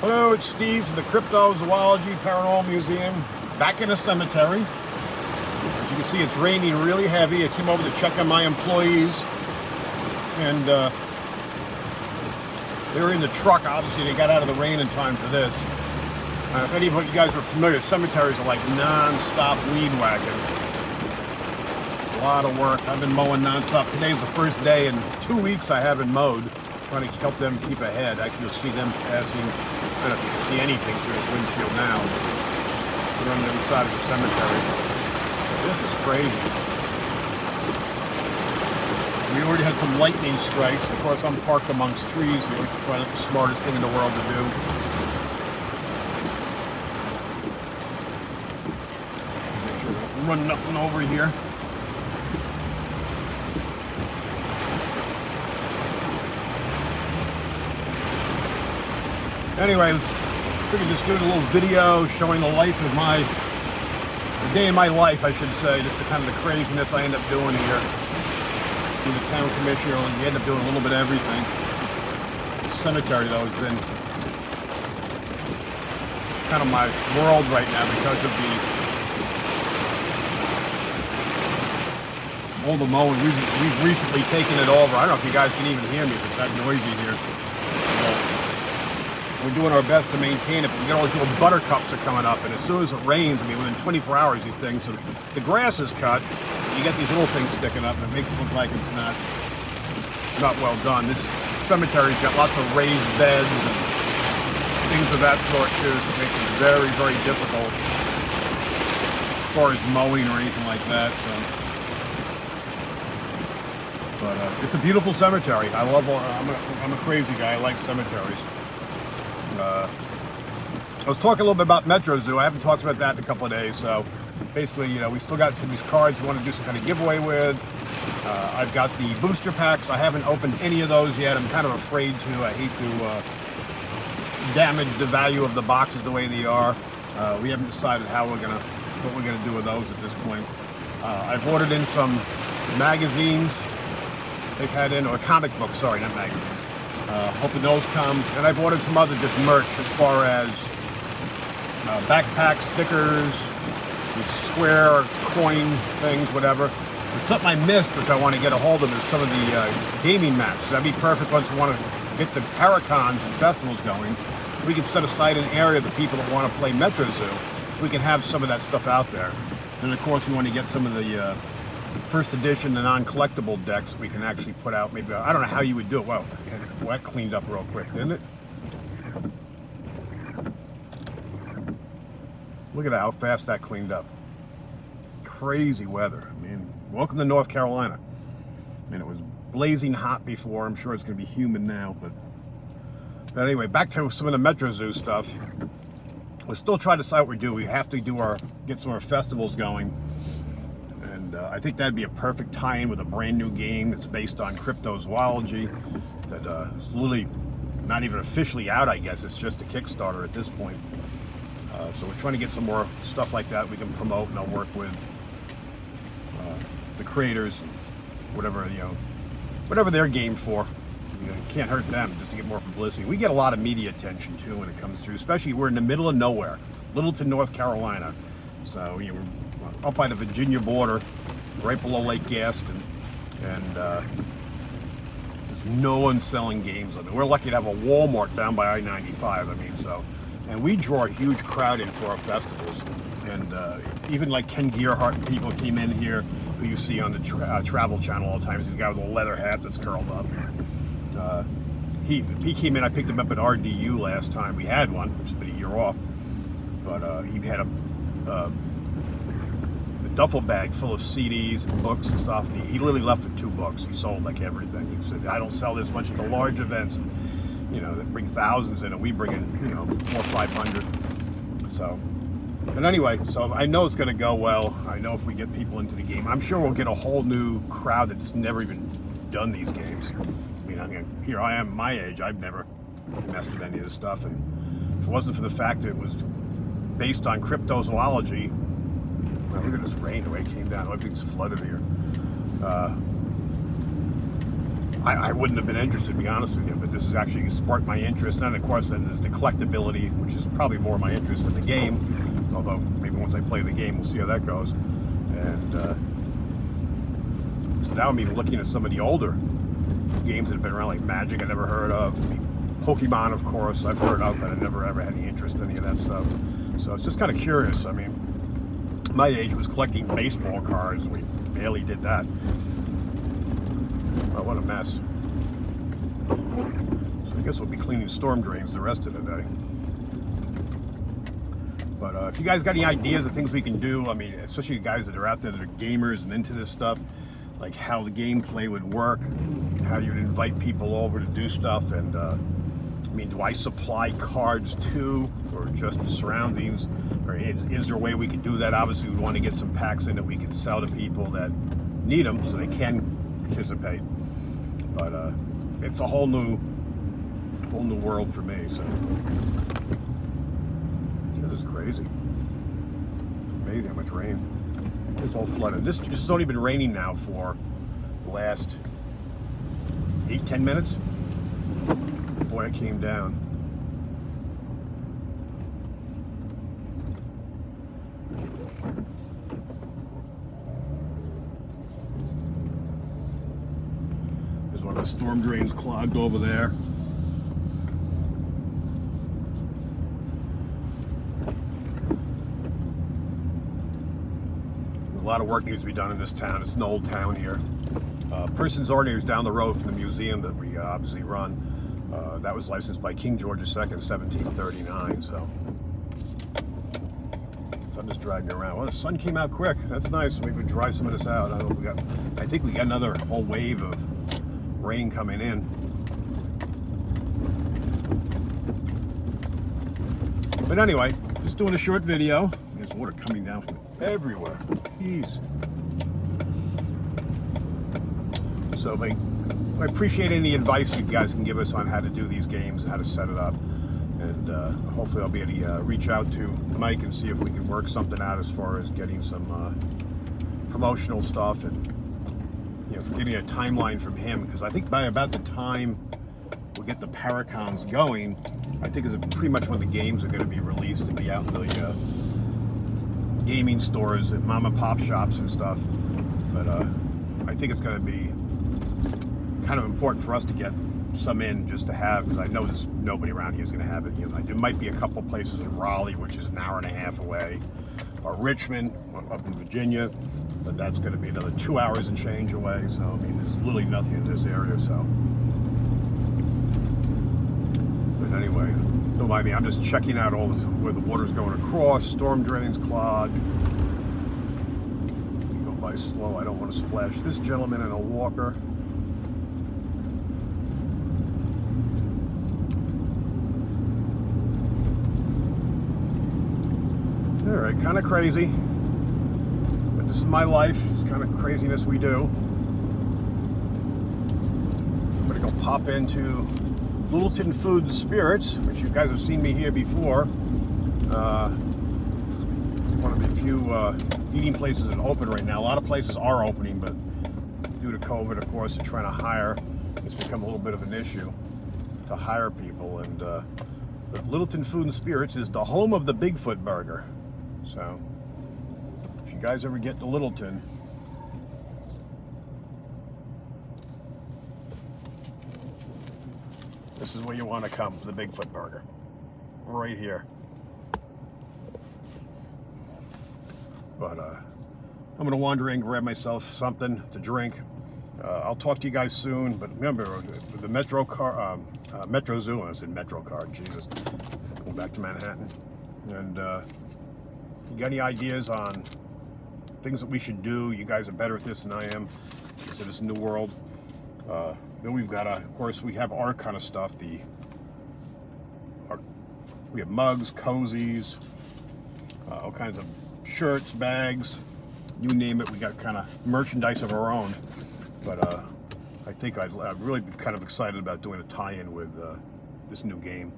Hello, it's Steve from the Cryptozoology Paranormal Museum, back in a cemetery. As you can see, it's raining really heavy. I came over to check on my employees, and they were in the truck. Obviously, they got out of the rain in time for this. If any of you guys are familiar, cemeteries are like non-stop weed whacking. A lot of work. I've been mowing non-stop. Today's the first day in 2 weeks I haven't mowed, trying to help them keep ahead. Actually, you'll see them passing. I don't know if you can see anything through this windshield now. They're on the other side of the cemetery. This is crazy. We already had some lightning strikes. Of course, I'm parked amongst trees, which is probably not the smartest thing in the world to do. Make sure we don't run nothing over here. Anyways, I figured just do a little video showing the life of the day in my life, I should say, just the kind of the craziness I end up doing here. Being the town commissioner, you end up doing a little bit of everything. The cemetery, though, has been kind of my world right now because of all the mowing. We've recently taken it over. I don't know if you guys can even hear me if it's that noisy here. We're doing our best to maintain it, but we got all these little buttercups are coming up, and as soon as it rains, I mean, within 24 hours, these things, so the grass is cut, you get these little things sticking up, and it makes it look like it's not well done. This cemetery's got lots of raised beds and things of that sort, too, so it makes it very, very difficult as far as mowing or anything like that. So. But it's a beautiful cemetery. I'm a crazy guy. I like cemeteries. I was talking a little bit about MetaZoo. I haven't talked about that in a couple of days. So basically, we still got some of these cards we want to do some kind of giveaway with. I've got the booster packs. I haven't opened any of those yet. I'm kind of afraid to. I hate to damage the value of the boxes the way they are. We haven't decided what we're gonna do with those at this point. I've ordered in some magazines. They've had in, or comic books. Sorry, not magazines. Hoping those come, and I've ordered some other just merch as far as backpacks, stickers, these square coin things, whatever. And something I missed, which I want to get a hold of, is some of the gaming mats. That'd be perfect once we want to get the Paracons and festivals going. We could set aside an area of the people that want to play MetaZoo, so we can have some of that stuff out there. And of course, we want to get some of the first edition, the non-collectible decks we can actually put out. Maybe, I don't know how you would do it. Well, that cleaned up real quick, didn't it? Look at how fast that cleaned up. Crazy weather. I mean, welcome to North Carolina. And it was blazing hot before. I'm sure it's going to be humid now. But anyway, back to some of the MetaZoo stuff. We're still trying to decide what we do. We have to get some of our festivals going. I think that'd be a perfect tie-in with a brand new game that's based on cryptozoology that is literally not even officially out, I guess. It's just a Kickstarter at this point. So we're trying to get some more stuff like that we can promote, and I'll work with the creators, whatever they're game for. It can't hurt them just to get more publicity. We get a lot of media attention too when it comes through, especially we're in the middle of nowhere, Littleton, North Carolina. So we're up by the Virginia border, right below Lake Gaston, and just no one selling games on it. We're lucky to have a Walmart down by I-95. And we draw a huge crowd in for our festivals. And even like Ken Gearhart and people came in here who you see on the Travel Channel all the time. He's the guy with the leather hat that's curled up. He came in. I picked him up at RDU last time. We had one, which has been a year off, but he had a duffel bag full of CDs and books and stuff, and he literally left with 2 books. He sold like everything. He said, I don't sell this much at the large events, and, that bring thousands in, and we bring in 400 or 500. So, but anyway, so I know it's going to go well. I know if we get people into the game, I'm sure we'll get a whole new crowd that's never even done these games. Here I am, my age, I've never messed with any of this stuff, and if it wasn't for the fact that it was based on cryptozoology. Look at this rain, the way it came down. Everything's flooded here. I wouldn't have been interested, to be honest with you, but this has actually sparked my interest. And then, of course, then there's the collectability, which is probably more my interest in the game, although maybe once I play the game, we'll see how that goes. And so now I'm even looking at some of the older games that have been around, like Magic I never heard of. I mean, Pokemon, of course, I've heard of, but I never ever had any interest in any of that stuff. So it's just kind of curious. I mean, my age was collecting baseball cards, and we barely did that. Well, what a mess. So I guess we'll be cleaning storm drains the rest of the day. But if you guys got any ideas of things we can do, I mean, especially you guys that are out there that are gamers and into this stuff, like how the gameplay would work, how you'd invite people over to do stuff, and I mean, do I supply cards too, or just the surroundings? Or is there a way we could do that? Obviously, we'd want to get some packs in that we could sell to people that need them so they can participate. But it's a whole new world for me. So this is crazy. Amazing how much rain. It's all flooded. This has only been raining now for the last 8-10 minutes. Boy, it came down. There's one of the storm drains clogged over there. A lot of work needs to be done in this town. It's an old town here. Persons Ordinary is down the road from the museum that we obviously run. That was licensed by King George II in 1739. So sun is driving around. Well, the sun came out quick. That's nice. Maybe we could dry some of this out. I think we got another whole wave of rain coming in. But anyway, just doing a short video. There's water coming down from everywhere. Jeez. So I appreciate any advice you guys can give us on how to do these games, how to set it up. And hopefully I'll be able to reach out to Mike and see if we can work something out as far as getting some promotional stuff, and you know, for getting a timeline from him, because I think by about the time we'll get the Paracons going, I think is pretty much when the games are going to be released and be out in the gaming stores and mom and pop shops and stuff. But I think it's going to be kind of important for us to get some in just to have, because I know there's nobody around here is going to have it. You know, there might be a couple places in Raleigh, which is an hour and a half away, or Richmond up in Virginia, but that's going to be another 2 hours and change away. So I mean, there's literally nothing in this area. So, but anyway, don't mind me. I'm just checking out all where the water's going across. Storm drains clogged. You go by slow. I don't want to splash this gentleman in a walker. All right, kind of crazy, but this is my life. It's kind of craziness we do. I'm gonna go pop into Littleton Food and Spirits, which you guys have seen me here before. One of the few eating places that are open right now. A lot of places are opening, but due to COVID, of course, they're trying to hire. It's become a little bit of an issue to hire people. And but Littleton Food and Spirits is the home of the Bigfoot Burger. So, if you guys ever get to Littleton, this is where you want to come for the Bigfoot Burger. Right here. But I'm going to wander in, grab myself something to drink. I'll talk to you guys soon. But remember, the MetaZoo, I said Metro card, Jesus. Going back to Manhattan. And if you got any ideas on things that we should do, you guys are better at this than I am. It's this new world. Then we've got, of course, we have our kind of stuff. We have mugs, cozies, all kinds of shirts, bags, you name it. We got kind of merchandise of our own. But I think I'd really be kind of excited about doing a tie-in with this new game.